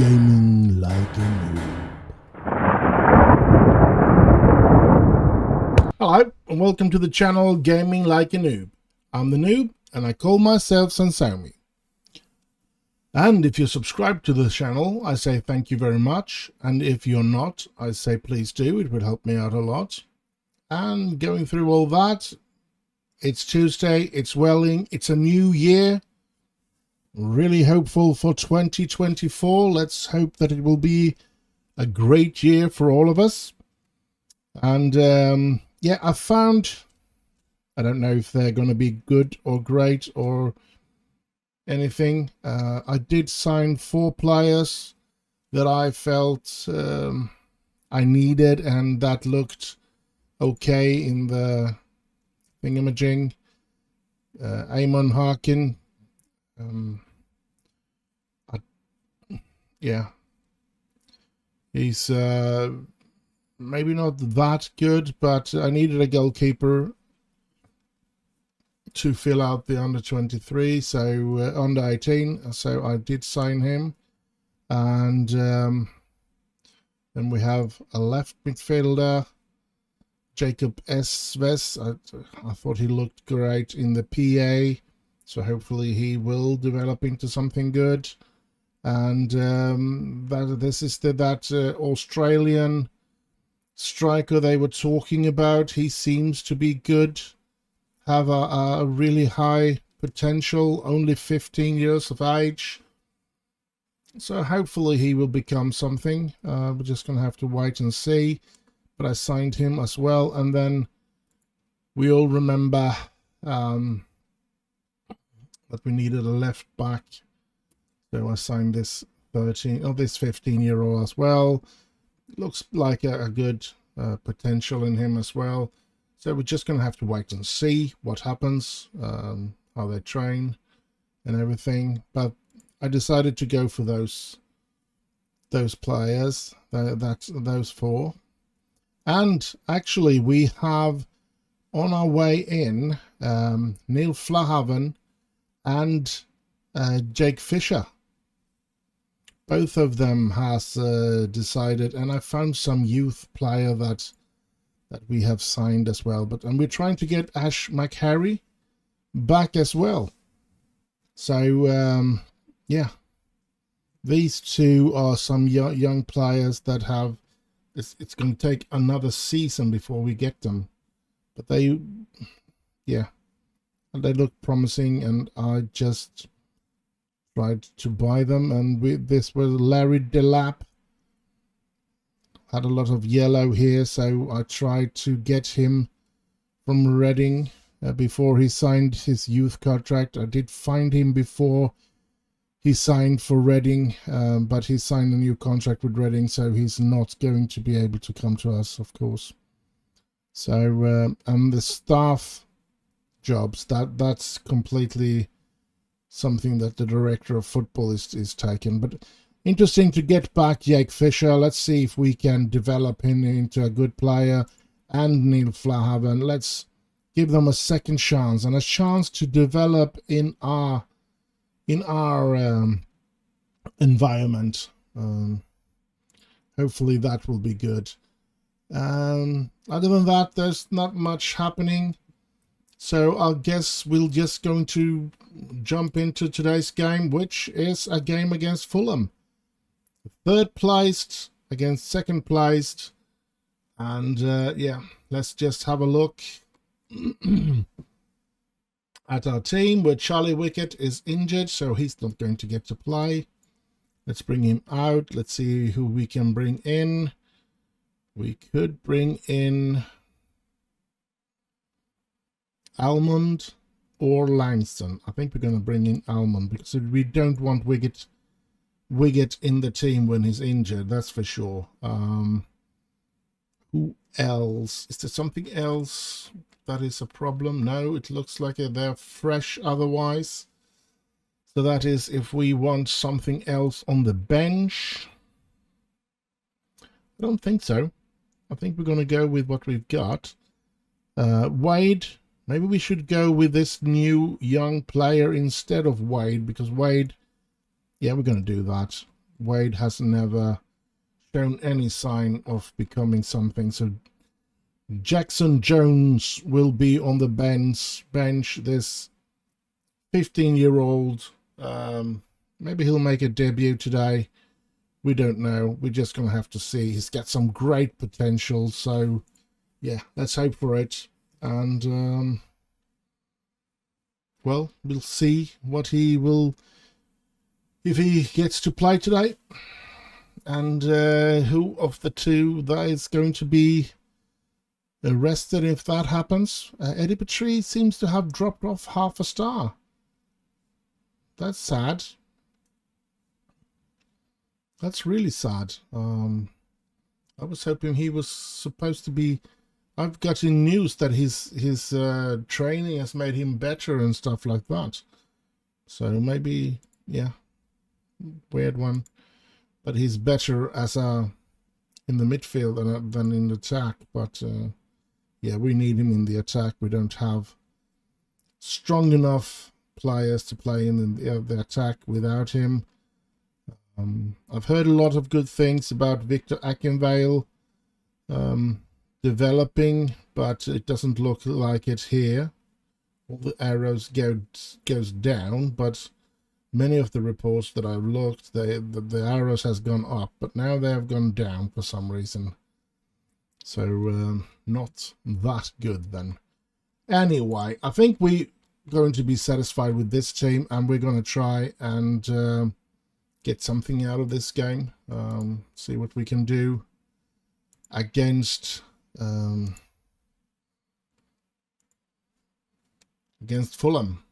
Gaming like a noob. Hello and welcome to the channel Gaming Like a Noob. I'm the Noob and I call myself Sansomi. And if you're subscribed to the channel, I say thank you very much. And if you're not, I say please do. It would help me out a lot. And going through all that, it's Tuesday, it's Welling, it's a new year. Really hopeful for 2024. Let's hope that it will be a great year for all of us. And yeah, I found, I don't know if they're going to be good or great or anything. I did sign 4 players that I felt I needed and that looked okay in the thingamajig. Amon Harkin. Yeah, he's maybe not that good, but I needed a goalkeeper to fill out the under 23, so under 18, so I did sign him. And then we have a left midfielder, Jacob Esves. I thought he looked great in the PA, so hopefully he will develop into something good. And this is that Australian striker they were talking about. He seems to be good, have a really high potential, only 15 years of age. So hopefully he will become something. We're just going to have to wait and see. But I signed him as well. And then we all remember that we needed a left back. So I signed this 15-year-old as well. Looks like a good potential in him as well. So we're just going to have to wait and see what happens, how they train and everything. But I decided to go for those players, those 4. And actually we have on our way in Neil Flahaven and Jake Fisher. Both of them has decided, and I found some youth player that we have signed as well. And we're trying to get Ash McHarry back as well. So yeah, these 2 are some young players that have. It's going to take another season before we get them, but they look promising, and I just tried to buy them. And this was Larry Delap. Had a lot of yellow here, so I tried to get him from Reading before he signed his youth contract. I did find him before he signed for Reading, but he signed a new contract with Reading, so he's not going to be able to come to us, of course. So and the staff jobs, that's completely something that the director of football is taking. But interesting to get back Jake Fisher. Let's see if we can develop him into a good player, and Neil Flahaven. Let's give them a second chance and a chance to develop in our environment. Hopefully that will be good. Other than that, there's not much happening. So I guess we're just going to jump into today's game, which is a game against Fulham. 3rd placed against 2nd placed. And yeah, let's just have a look at our team, where Charlie Wickett is injured, so he's not going to get to play. Let's bring him out. Let's see who we can bring in. We could bring in Almond or Langston. I think we're going to bring in Almond because we don't want Wiggett in the team when he's injured, that's for sure. Who else? Is there something else that is a problem? No, it looks like they're fresh otherwise. So that is if we want something else on the bench. I don't think so. I think we're going to go with what we've got. Wade. Maybe we should go with this new young player instead of Wade, because Wade, yeah, we're going to do that. Wade has never shown any sign of becoming something. So Jackson Jones will be on the bench. This 15-year-old. Maybe he'll make a debut today. We don't know. We're just going to have to see. He's got some great potential. So, yeah, let's hope for it. And, well, we'll see what he will, if he gets to play today. And who of the two that is going to be arrested if that happens. Eddie Petrie seems to have dropped off half a star. That's sad. That's really sad. I was hoping he was supposed to be. I've gotten news that his training has made him better and stuff like that. So maybe, yeah, weird one. But he's better as in the midfield than in the attack. But yeah, we need him in the attack. We don't have strong enough players to play in the attack without him. I've heard a lot of good things about Victor Akinvale developing, but it doesn't look like it here. All the arrows goes down, but many of the reports that I've looked, the arrows has gone up, but now they have gone down for some reason. So not that good then. Anyway, I think we're going to be satisfied with this team, and we're going to try and get something out of this game. See what we can do against Fulham.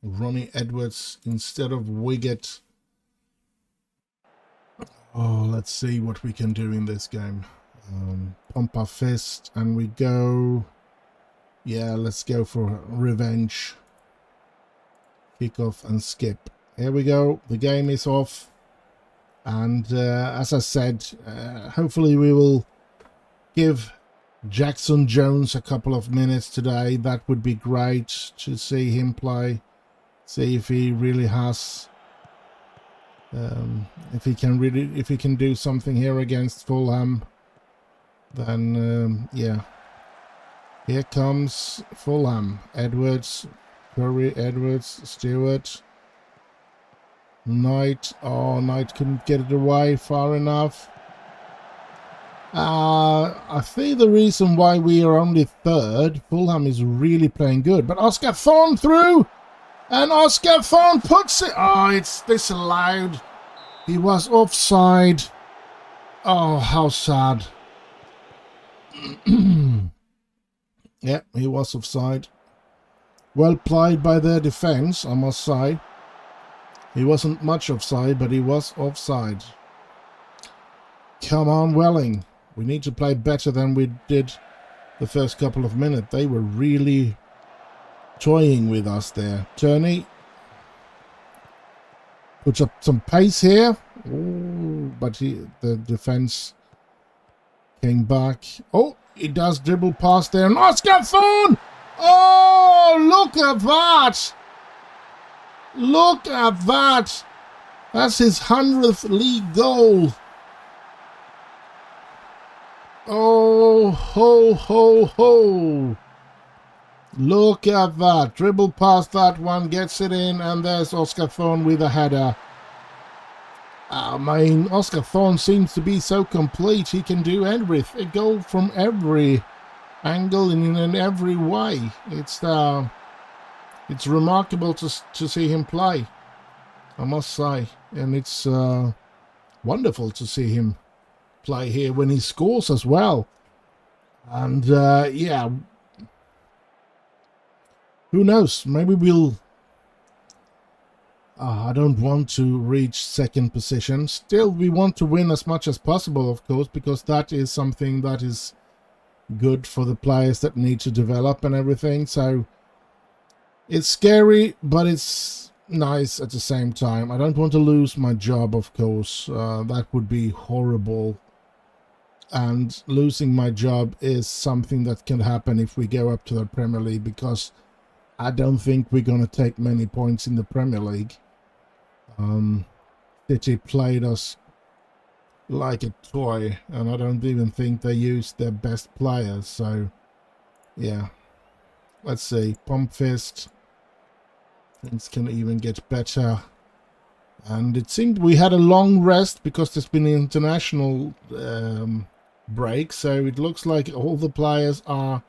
Ronnie Edwards instead of Wiggett. Oh, let's see what we can do in this game. Pump our fist and we go. Yeah, let's go for revenge. Kick off and skip. Here we go. The game is off. And as I said, hopefully we will give Jackson Jones a couple of minutes today. That would be great to see him play. See if he really has, if he can do something here against Fulham. Then yeah, here comes Fulham. Edwards, Curry, Edwards, Stewart, Knight. Oh, Knight couldn't get it away far enough. I think the reason why we are only third, Fulham is really playing good. But Oscar Thorne through. And Oscar Thorne puts it. Oh, it's disallowed. He was offside. Oh, how sad. Yeah, he was offside. Well played by their defense, I must say. He wasn't much offside, but he was offside. Come on, Welling. We need to play better than we did the first couple of minutes. They were really toying with us there. Turney puts up some pace here. Ooh, but the defense came back. Oh, he does dribble past there. And Oscar Thorne! Oh, look at that! Look at that! That's his 100th league goal. Oh, ho, ho, ho. Look at that. Dribble past that one, gets it in, and there's Oscar Thorne with a header. I mean, Oscar Thorne seems to be so complete. He can do everything. A goal from every angle and in every way. It's remarkable to see him play, I must say. And it's wonderful to see him play here when he scores as well. And yeah, who knows? Maybe we'll... I don't want to reach second position. Still, we want to win as much as possible, of course, because that is something that is good for the players that need to develop and everything. So it's scary, but it's nice at the same time. I don't want to lose my job, of course. That would be horrible. And losing my job is something that can happen if we go up to the Premier League, because I don't think we're going to take many points in the Premier League. City played us like a toy, and I don't even think they used their best players. So yeah, let's see. Pump fist. Things can even get better. And it seemed we had a long rest because there's been an international break, so it looks like all the players are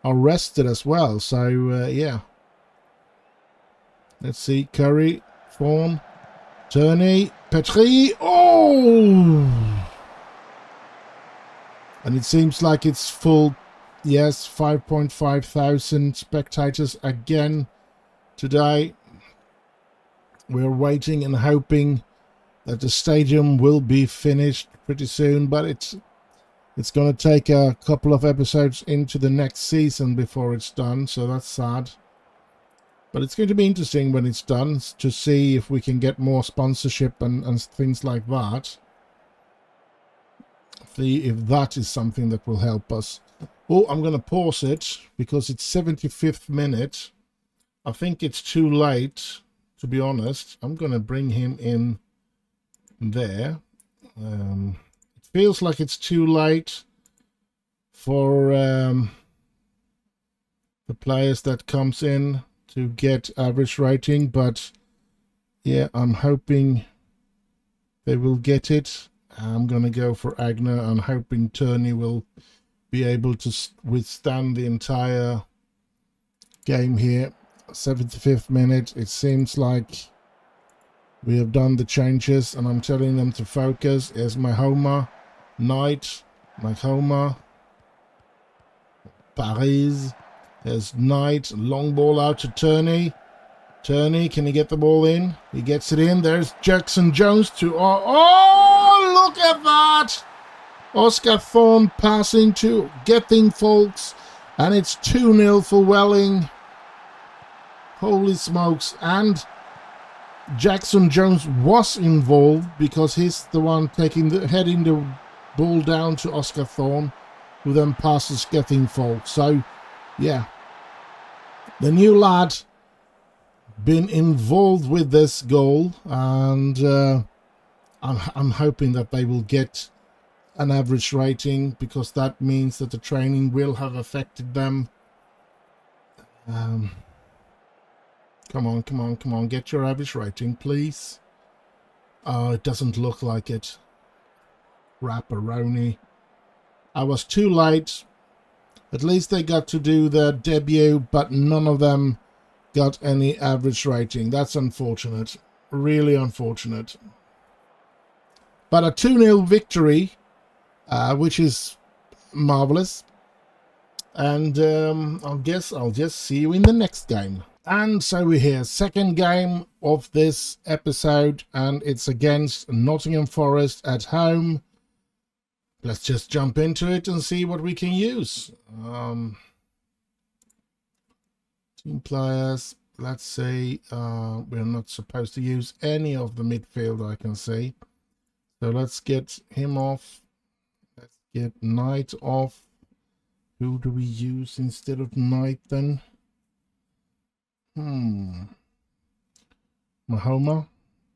rested as well. So yeah, let's see. Curry, Fawn, Turney, Petri. Oh, and it seems like it's full. Yes, 5.5 thousand spectators again today. We're waiting and hoping that the stadium will be finished pretty soon, but it's going to take a couple of episodes into the next season before it's done, so that's sad. But it's going to be interesting when it's done to see if we can get more sponsorship and things like that. See if that is something that will help us. Oh, I'm going to pause it because it's 75th minute. I think it's too late, to be honest. I'm going to bring him in there. It feels like it's too late for the players that comes in to get average rating, but yeah, I'm hoping they will get it. I'm going to go for Agner. I'm hoping Turney will be able to withstand the entire game here. 75th minute. It seems like we have done the changes, and I'm telling them to focus. Here's my Homer, Knight, my Homer, Paris. There's Knight, long ball out to Turney. Turney, can he get the ball in? He gets it in. There's Jackson Jones to... Oh, look at that! Oscar Thorne passing to Getting Folks, and it's 2-0 for Welling. Holy smokes. And Jackson Jones was involved because he's the one heading the ball down to Oscar Thorne, who then passes Getting Folks. So yeah, the new lad been involved with this goal, and I'm hoping that they will get an average rating, because that means that the training will have affected them. Come on, get your average rating, please. Oh, it doesn't look like it. Rapperoni. I was too late. At least they got to do their debut, but none of them got any average rating. That's unfortunate. Really unfortunate. But a 2-0 victory, which is marvelous. And I guess I'll just see you in the next game. And so we're here, second game of this episode, and it's against Nottingham Forest at home. Let's just jump into it and see what we can use. Team players, let's say we're not supposed to use any of the midfield, I can see. So let's get him off. Let's get Knight off. Who do we use instead of Knight then? Mahoma?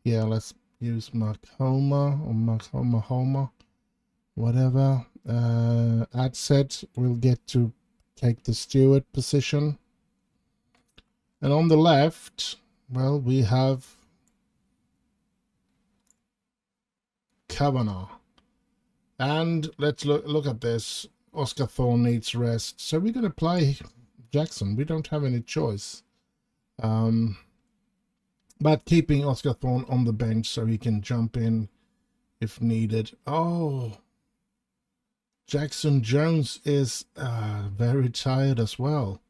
Yeah, let's use Mahoma or Mahoma. Whatever. Adset will get to take the steward position. And on the left, well, we have Kavanagh. And let's look at this. Oscar Thorne needs rest. So we're going to play Jackson. We don't have any choice. But keeping Oscar Thorne on the bench so he can jump in if needed. Oh, Jackson Jones is very tired as well.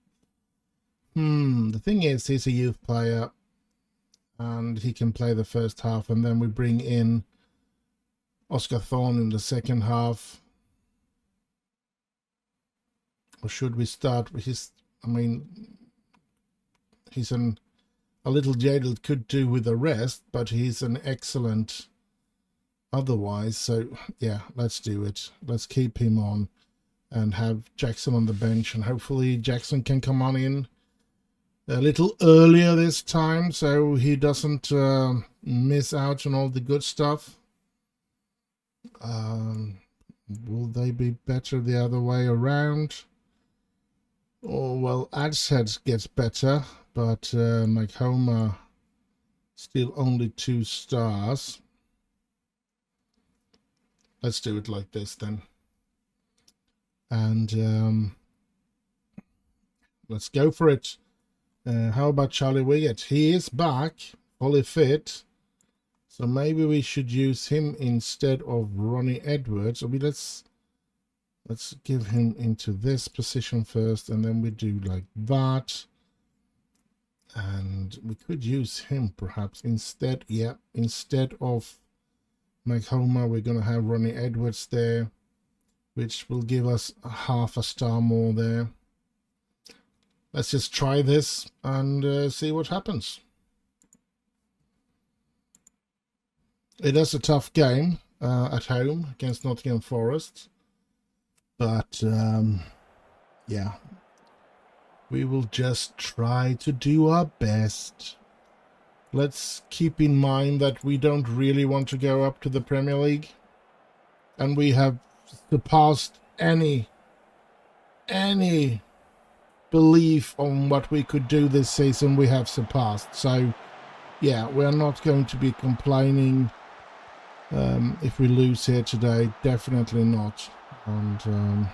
The thing is, he's a youth player and he can play the first half, and then we bring in Oscar Thorne in the second half. Or should we start with his... I mean, he's a little jaded, could do with a rest, but he's an excellent otherwise. So yeah, let's do it. Let's keep him on and have Jackson on the bench, and hopefully Jackson can come on in a little earlier this time so he doesn't miss out on all the good stuff. Will they be better the other way around? Oh, well, Adset gets better, but Mike Homer still only 2 stars. Let's do it like this then. And let's go for it. How about Charlie Wiggett? He is back, fully fit. So maybe we should use him instead of Ronnie Edwards. I mean, let's give him into this position first, and then we do like that. And we could use him perhaps instead. Yeah, instead of Mike Homer, we're going to have Ronnie Edwards there, which will give us half a star more there. Let's just try this and see what happens. It is a tough game at home against Nottingham Forest. But, yeah, we will just try to do our best. Let's keep in mind that we don't really want to go up to the Premier League. And we have surpassed any belief on what we could do this season. We have surpassed. So, yeah, we're not going to be complaining if we lose here today. Definitely not. And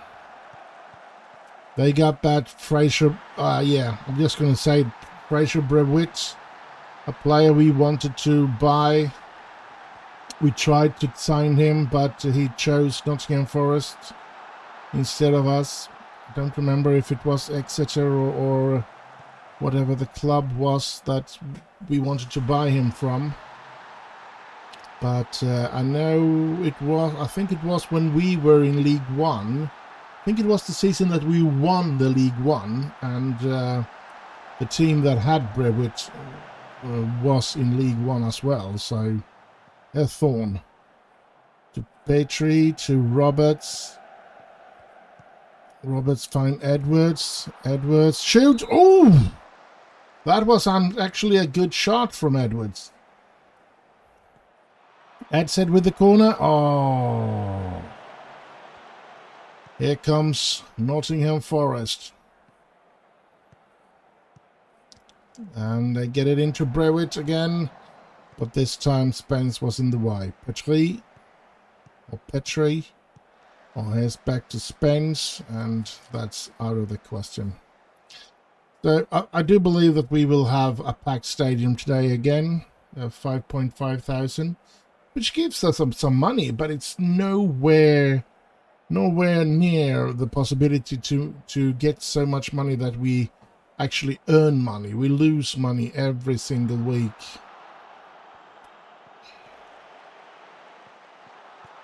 they got that Fraser, yeah, I'm just going to say Fraser Brewitz, a player we wanted to buy. We tried to sign him, but he chose Nottingham Forest instead of us. I don't remember if it was Exeter or whatever the club was that we wanted to buy him from. But I know it was, I think it was when we were in League One. I think it was the season that we won the League One, and the team that had Brewitz was in League One as well. So, Thorne to Petrie, to Roberts. Roberts find Edwards. Edwards shoot. Oh, that was actually a good shot from Edwards. Adset with the corner. Oh, here comes Nottingham Forest. And they get it into Brewitz again. But this time Spence was in the way. Petrie. Oh, here's back to Spence. And that's out of the question. So I do believe that we will have a packed stadium today again. 5.5 thousand. Which gives us some money. But it's nowhere near the possibility to get so much money that we actually earn money. We lose money every single week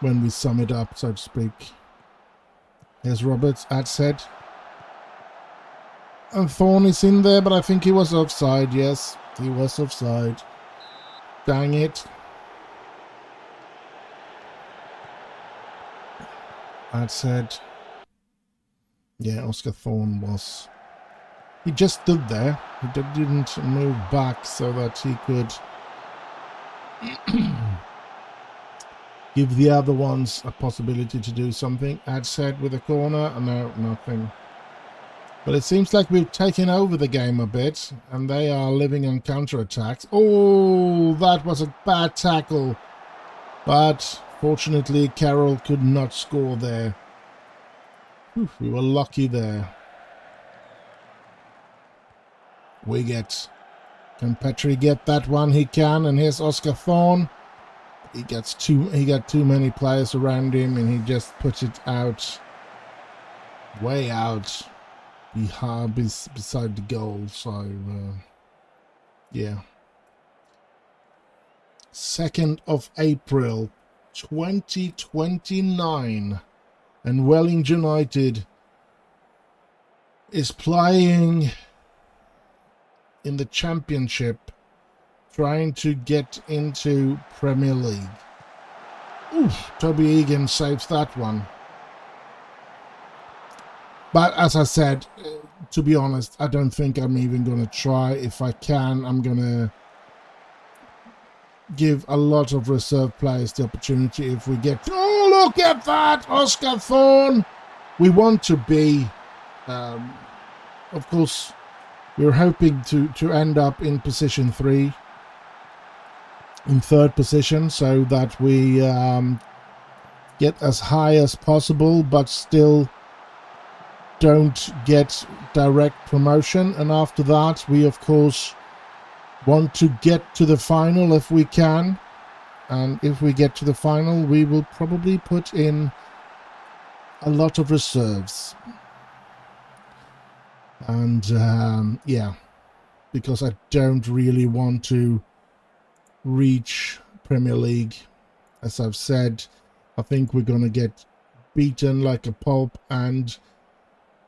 when we sum it up, so to speak. Here's Roberts, Adset. And Thorne is in there, but I think he was offside. Yes, he was offside. Dang it. Adset. Yeah, Oscar Thorne was... He just stood there. He didn't move back so that he could give the other ones a possibility to do something. Adset with a corner. No, nothing. But it seems like we've taken over the game a bit, and they are living on counter-attacks. Oh, that was a bad tackle. But fortunately, Carroll could not score there. Whew, we were lucky there. Wiggett. Can Petrie get that one? He can. And here's Oscar Thorne. He got too many players around him, and he just puts it out, way out, beside the goal. So yeah. 2nd of April 2029, and Welling United is playing in the Championship, trying to get into Premier League. Oof, Toby Egan saves that one. But as I said, to be honest, I don't think I'm even going to try. If I can, I'm going to give a lot of reserve players the opportunity if we get... Oh, look at that! Oscar Thorne! We want to be... of course, we're hoping to end up in position 3. In 3rd position, so that we get as high as possible, but still don't get direct promotion. And after that, we of course want to get to the final if we can. And if we get to the final, we will probably put in a lot of reserves. And yeah, because I don't really want to reach Premier League. As I've said, I think we're going to get beaten like a pulp, and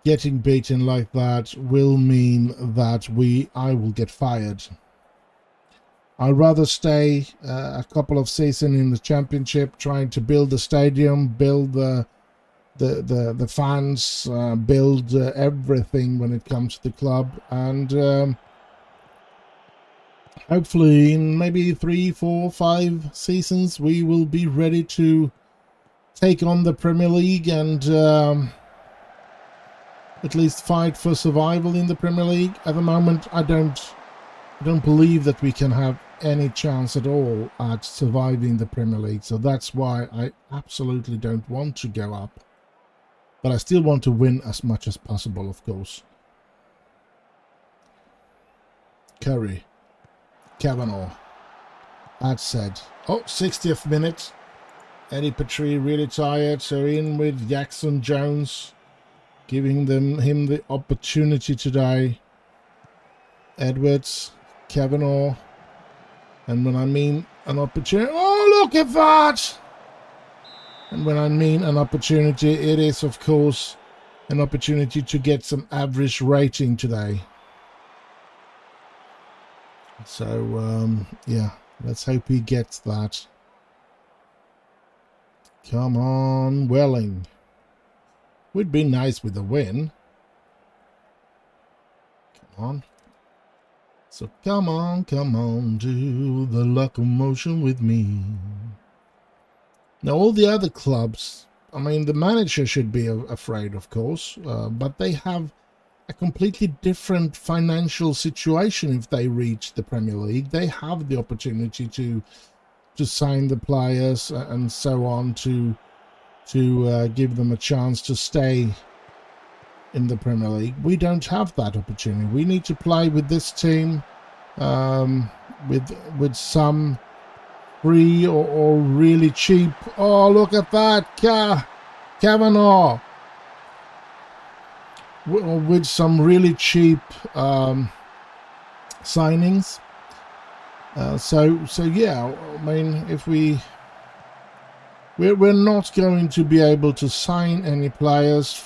getting beaten like that will mean that I will get fired. I'd rather stay a couple of seasons in the championship, trying to build the stadium, build the fans, build everything when it comes to the club, and hopefully in maybe 3, 4, 5 seasons we will be ready to take on the Premier League and at least fight for survival in the Premier League. At the moment, I don't believe that we can have any chance at all at surviving the Premier League, so that's why I absolutely don't want to go up. But I still want to win as much as possible, of course. Curry, Kavanagh, that said. Oh, 60th minute. Eddie Petrie really tired, so in with Jackson Jones, giving him the opportunity today. Edwards, Kavanagh, and when I mean an opportunity, oh, look at that! And when I mean an opportunity, it is of course an opportunity to get some average rating today. So yeah, let's hope he gets that. Come on, Welling. Would be nice with a win. Come on. So come on, do the locomotion with me. Now all the other clubs, I mean, the manager should be afraid, of course, but they have a completely different financial situation if they reach the Premier League. They have the opportunity to sign the players and so on to give them a chance to stay in the Premier League. We don't have that opportunity. We need to play with this team with some free or really cheap. Oh, look at that, Kavanagh, with some really cheap signings. So yeah, I mean, if we're not going to be able to sign any players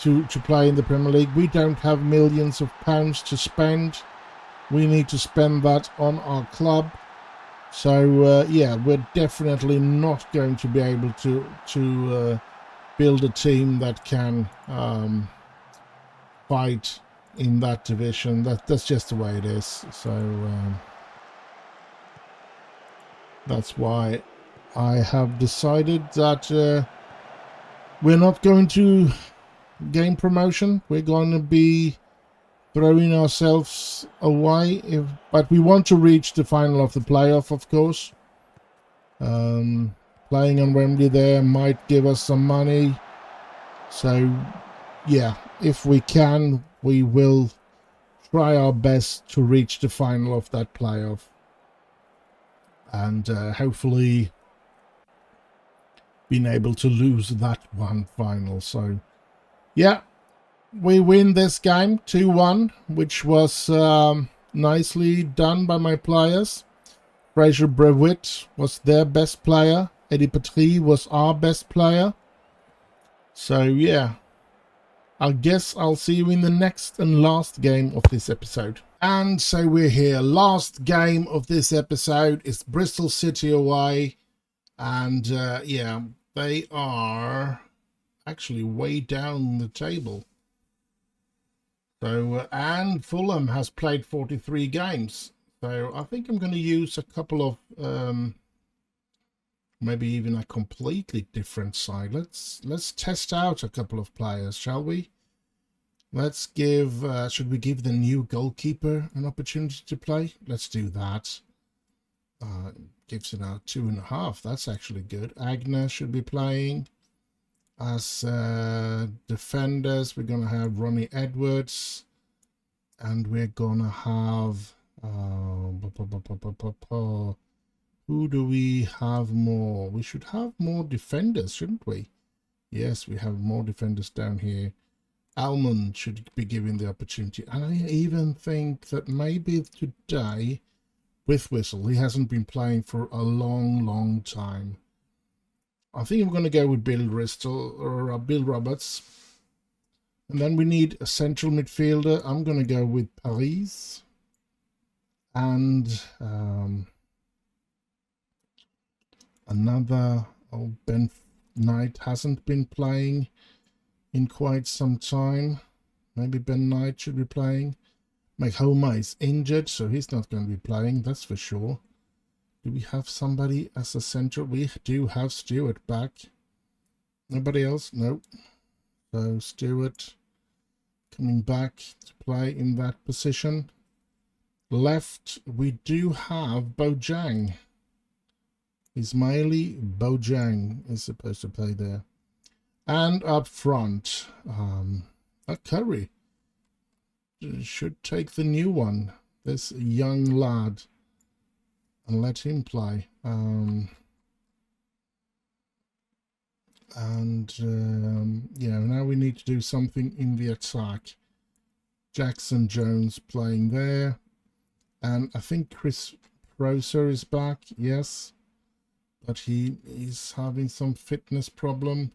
to play in the Premier League. We don't have millions of pounds to spend. We need to spend that on our club. So yeah, we're definitely not going to be able to build a team that can fight in that division. That's just the way it is. So that's why I have decided that we're not going to gain promotion. We're going to be throwing ourselves away, but we want to reach the final of the playoff, of course. Playing on Wembley there might give us some money. So yeah, if we can, we will try our best to reach the final of that playoff, and hopefully being able to lose that one final. So yeah, we win this game 2-1, which was nicely done by my players. Fraser Brewitt was their best player. Eddie Petrie was our best player. So yeah, I guess I'll see you in the next and last game of this episode. And so we're here. Last game of this episode is Bristol City away. And yeah, they are actually way down the table. So, and Fulham has played 43 games. So I think I'm going to use a couple of, maybe even a completely different side. Let's test out a couple of players, shall we? Let's give, should we give the new goalkeeper an opportunity to play? Let's do that. Gives it a 2.5. That's actually good. Agner should be playing. As defenders, we're going to have Ronnie Edwards. And we're going to have... who do we have more? We should have more defenders, shouldn't we? Yes, we have more defenders down here. Almond should be given the opportunity. And I even think that maybe today, with Whistle, he hasn't been playing for a long time. I think I'm going to go with Bill Bristol or Bill Roberts. And then we need a central midfielder. I'm going to go with Paris. And another, Ben Knight hasn't been playing in quite some time. Maybe Ben Knight should be playing. Mahoma is injured, so he's not going to be playing, that's for sure. Do we have somebody as a central? We do have Stewart back. Nobody else? No. So Stewart coming back to play in that position. Left, we do have Bojang. Ismaili Bojang is supposed to play there. And up front, a Curry should take the new one, this young lad, and let him play. Yeah, now we need to do something in the attack. Jackson Jones playing there. And I think Chris Proser is back, yes. But he is having some fitness problem.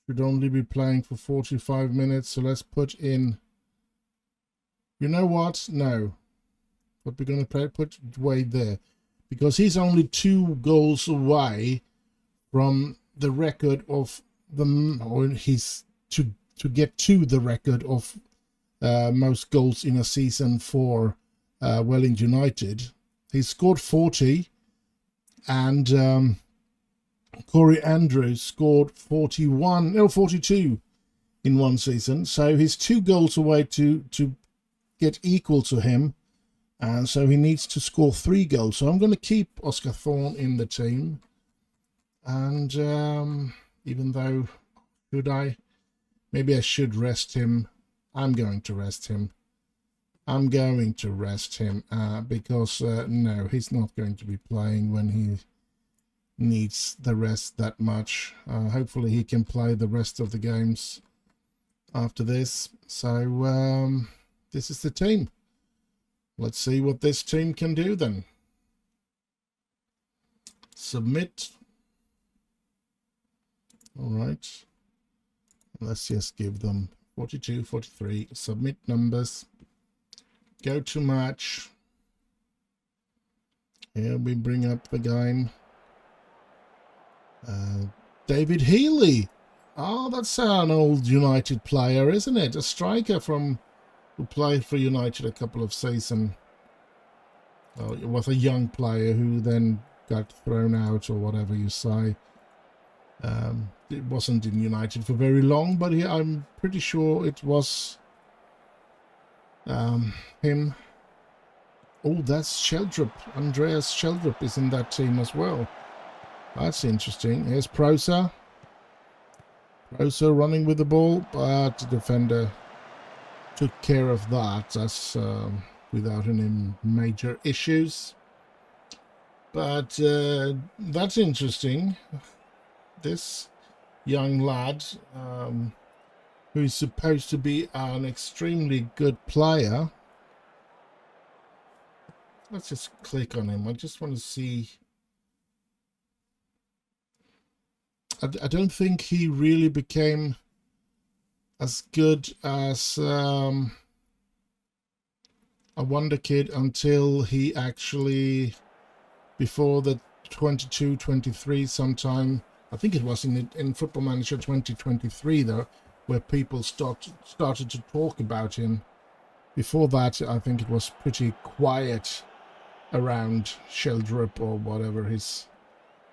Should only be playing for 45 minutes. So let's put in... You know what? No. But we're going to put Wade there. Because he's only 2 goals away from the record of the... Or he's to get to the record of most goals in a season for Welling United. He's scored 40. And Corey Andrews scored 42 in one season. So he's 2 goals away to get equal to him. And so he needs to score 3 goals. So I'm going to keep Oscar Thorne in the team. And even though, should I? Maybe I should rest him. I'm going to rest him. Because, no, he's not going to be playing when he needs the rest that much. Hopefully he can play the rest of the games after this. So this is the team. Let's see what this team can do then. Submit. All right. Let's just give them 42, 43. Submit numbers. Go to match. Here we bring up the game. David Healy. Oh, that's an old United player, isn't it? A striker who played for United a couple of seasons. Oh, it was a young player who then got thrown out or whatever you say. It wasn't in United for very long, but I'm pretty sure it was him. Oh, that's Sheldrup. Andreas Sheldrup is in that team as well. That's interesting. Here's Proser. Proser running with the ball, but the defender took care of that. That's without any major issues. But that's interesting. This young lad, who is supposed to be an extremely good player. Let's just click on him. I just want to see. I don't think he really became as good as a wonder kid until he actually, before the 22-23 sometime, I think it was in Football Manager 2023 though, where people started to talk about him. Before that, I think it was pretty quiet around Sheldrup or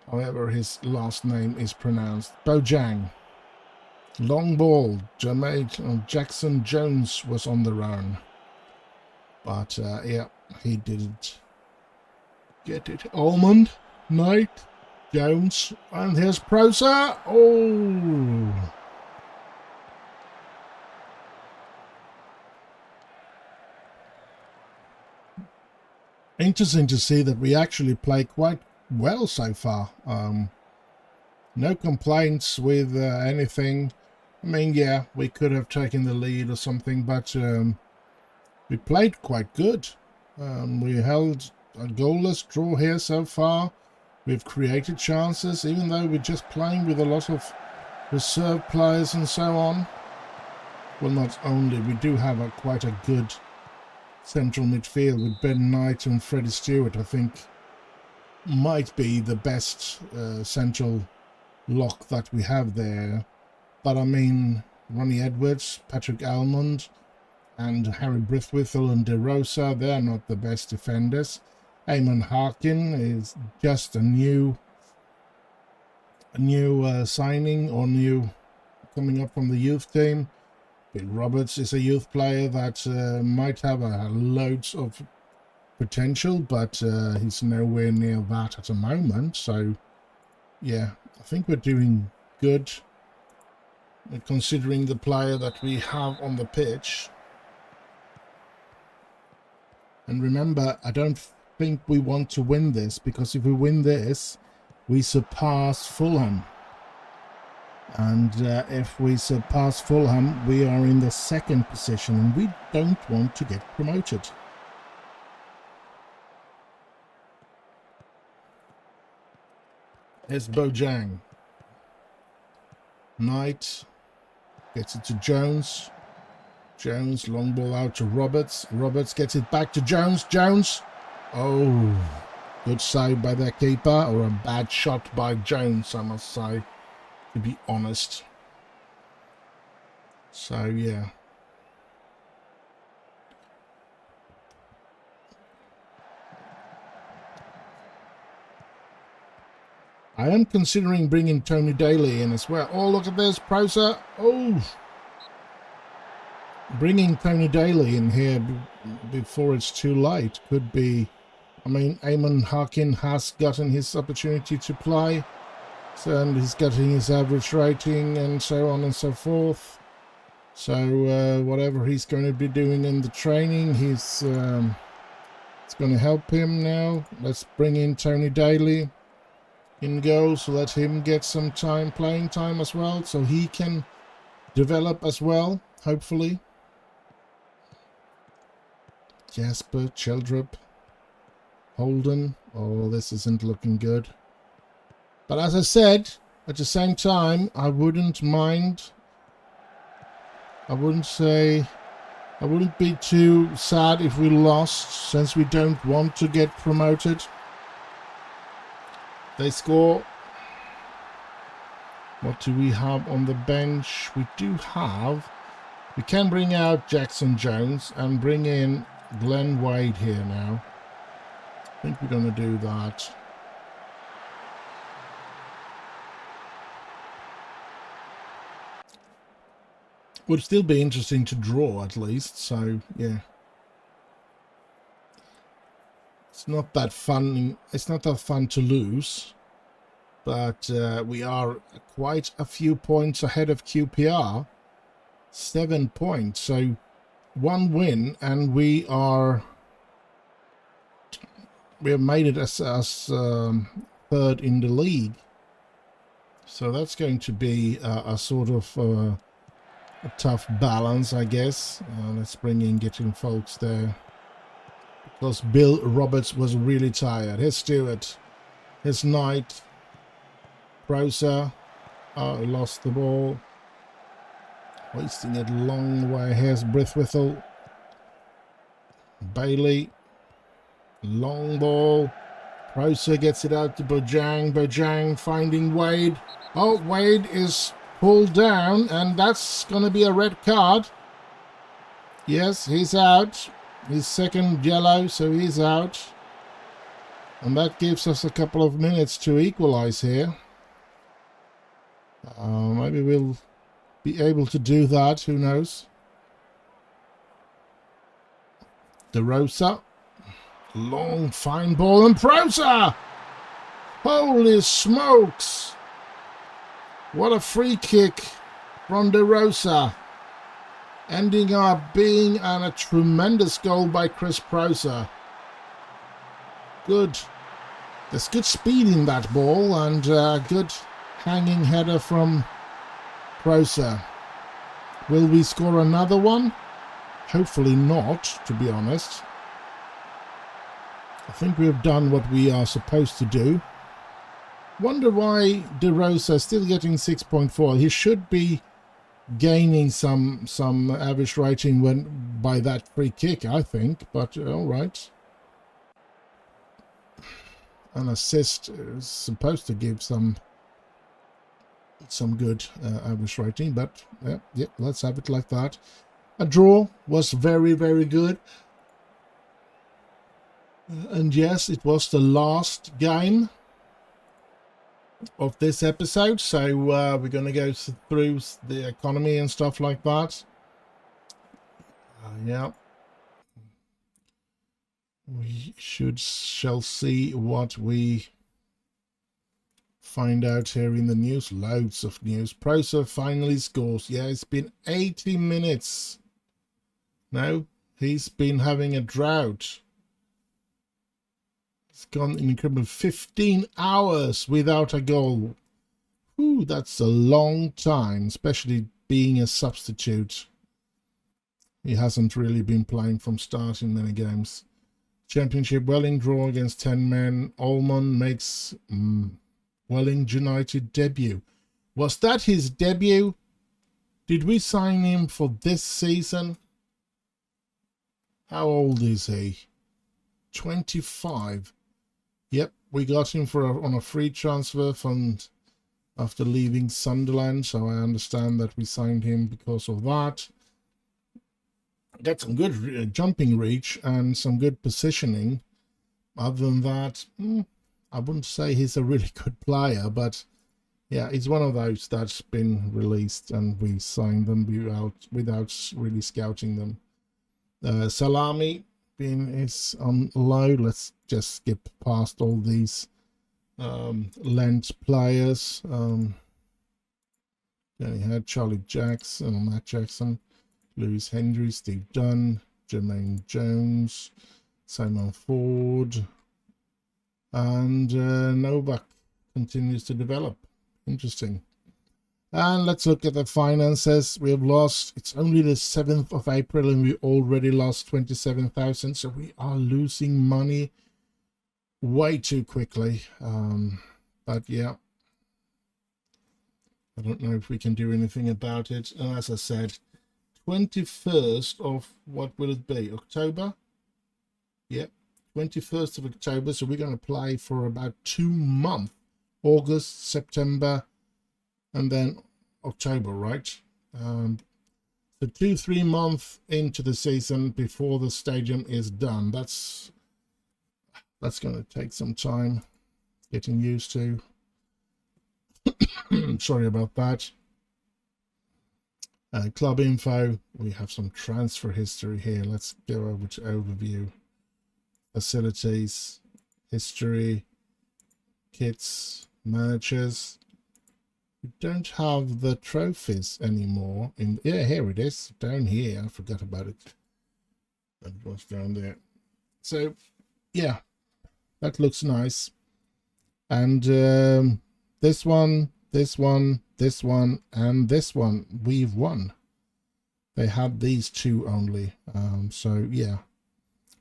however his last name is pronounced. Bojang. Long ball. Jackson Jones was on the run. But, yeah, he didn't get it. Almond, Knight, Jones, and here's Proser. Oh! Interesting to see that we actually play quite well so far. No complaints with anything. I mean, yeah, we could have taken the lead or something, but we played quite good. We held a goalless draw here so far. We've created chances, even though we're just playing with a lot of reserve players and so on. Well, not only, we do have quite a good central midfield with Ben Knight and Freddie Stewart. I think might be the best central lock that we have there. But I mean, Ronnie Edwards, Patrick Almond, and Harry Brithwithel and De Rosa, they're not the best defenders. Eamon Harkin is just a new signing, or new coming up from the youth team. Bill Roberts is a youth player that might have loads of potential, but he's nowhere near that at the moment. So, yeah, I think we're doing good considering the player that we have on the pitch. And remember, I don't think we want to win this, because if we win this, we surpass Fulham. And if we surpass Fulham, we are in the second position, and we don't want to get promoted. Here's Bojang. Knight gets it to Jones. Jones, long ball out to Roberts. Roberts gets it back to Jones. Jones. Oh, good save by their keeper, or a bad shot by Jones, I must say, to be honest. So, yeah. I am considering bringing Tony Daly in as well. Oh, look at this, Proser. Oh! Bringing Tony Daly in here before it's too late could be... I mean, Eamon Harkin has gotten his opportunity to play. So, and he's getting his average rating and so on and so forth. So, whatever he's going to be doing in the training, it's going to help him now. Let's bring in Tony Daly in goal, so let him get some playing time as well, so he can develop as well, hopefully. Jasper, Sheldrup, Holden. Oh, this isn't looking good. But as I said, at the same time, I wouldn't be too sad if we lost, since we don't want to get promoted. They score. What do we have on the bench? We can bring out Jackson Jones and bring in Glenn Wade here now. I think we're going to do that. Would still be interesting to draw at least, so yeah. It's not that fun. It's not that fun to lose, but we are quite a few points ahead of QPR. 7 points, so 1 win, and we have made it as third in the league. So that's going to be a sort of a tough balance, I guess. Let's bring in getting folks there. Because Bill Roberts was really tired. Here's Stewart. Here's Knight. Proser. Oh, he lost the ball. Wasting it a long way. Here's Brithwithel. Bailey. Long ball. Proser gets it out to Bojang. Bojang finding Wade. Oh, Wade is pulled down, and that's going to be a red card. Yes, he's out. His second yellow, so he's out. And that gives us a couple of minutes to equalize here. Maybe we'll be able to do that, who knows. De Rosa. Long, fine ball, and Prosa! Holy smokes! What a free kick from De Rosa. Ending up being a tremendous goal by Chris Prosa. Good. There's good speed in that ball, and good hanging header from Prosa. Will we score another one? Hopefully not, to be honest. I think we've done what we are supposed to do. Wonder why De Rosa is still getting 6.4. He should be gaining some average rating when by that free kick, I think. But all right. An assist is supposed to give some good average rating, but yeah, let's have it like that. A draw was very, very good. And yes, it was the last game of this episode, so we're going to go through the economy and stuff like that. Yeah. We shall see what we find out here in the news. Loads of news. Prosa finally scores. Yeah, it's been 80 minutes. No, he's been having a drought. It's gone an incredible 15 hours without a goal. Ooh, that's a long time, especially being a substitute. He hasn't really been playing from start in many games. Championship, Welling draw against 10 men. Ullman makes Welling United debut. Was that his debut? Did we sign him for this season? How old is he? 25. Yep, we got him on a free transfer fund after leaving Sunderland, so I understand that we signed him because of that. Got some good jumping reach and some good positioning. Other than that, I wouldn't say he's a really good player, but yeah, he's one of those that's been released and we signed them without really scouting them. Salami is on low. Let's just skip past all these Lent players. Then he had Charlie Jackson, Matt Jackson, Lewis Hendry, Steve Dunn, Jermaine Jones, Simon Ford, and Novak continues to develop. Interesting. And let's look at the finances. We have lost, it's only the 7th of April and we already lost 27,000. So we are losing money way too quickly. But yeah, I don't know if we can do anything about it. And as I said, 21st of, what will it be? October? Yep, 21st of October. So we're going to play for about 2 months. August, September, and then October, right? So 2-3 months into the season before the stadium is done. That's going to take some time getting used to. Sorry about that. Club info. We have some transfer history here. Let's go over to overview. Facilities, history, kits, managers. We don't have the trophies anymore. Yeah, here it is, down here. I forgot about it. That was down there. So, yeah, that looks nice. And this one, this one, this one, and this one, we've won. They had these 2 only. So, yeah,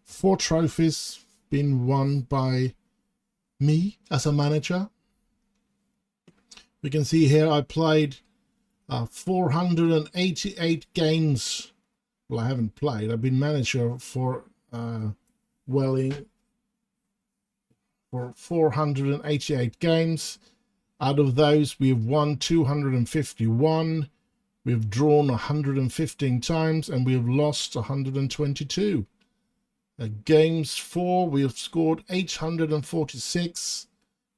4 trophies been won by me as a manager. We can see here I played 488 games. Well, I haven't played. I've been manager for Welling for 488 games. Out of those, we've won 251. We've drawn 115 times and we have lost 122. Games for, we have scored 846.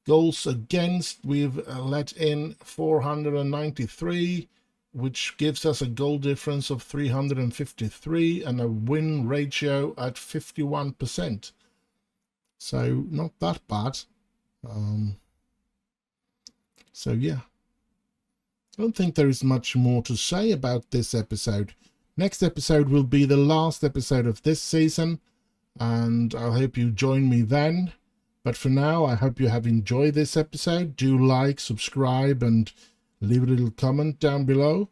Goals against, we've let in 493, which gives us a goal difference of 353 and a win ratio at 51%. So not that bad. So yeah, I don't think there is much more to say about this episode. Next episode will be the last episode of this season, and I hope you join me then. But for now, I hope you have enjoyed this episode. Do like, subscribe, and leave a little comment down below.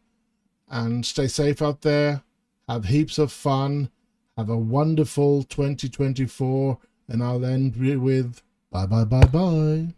And stay safe out there. Have heaps of fun. Have a wonderful 2024. And I'll end with bye, bye, bye, bye.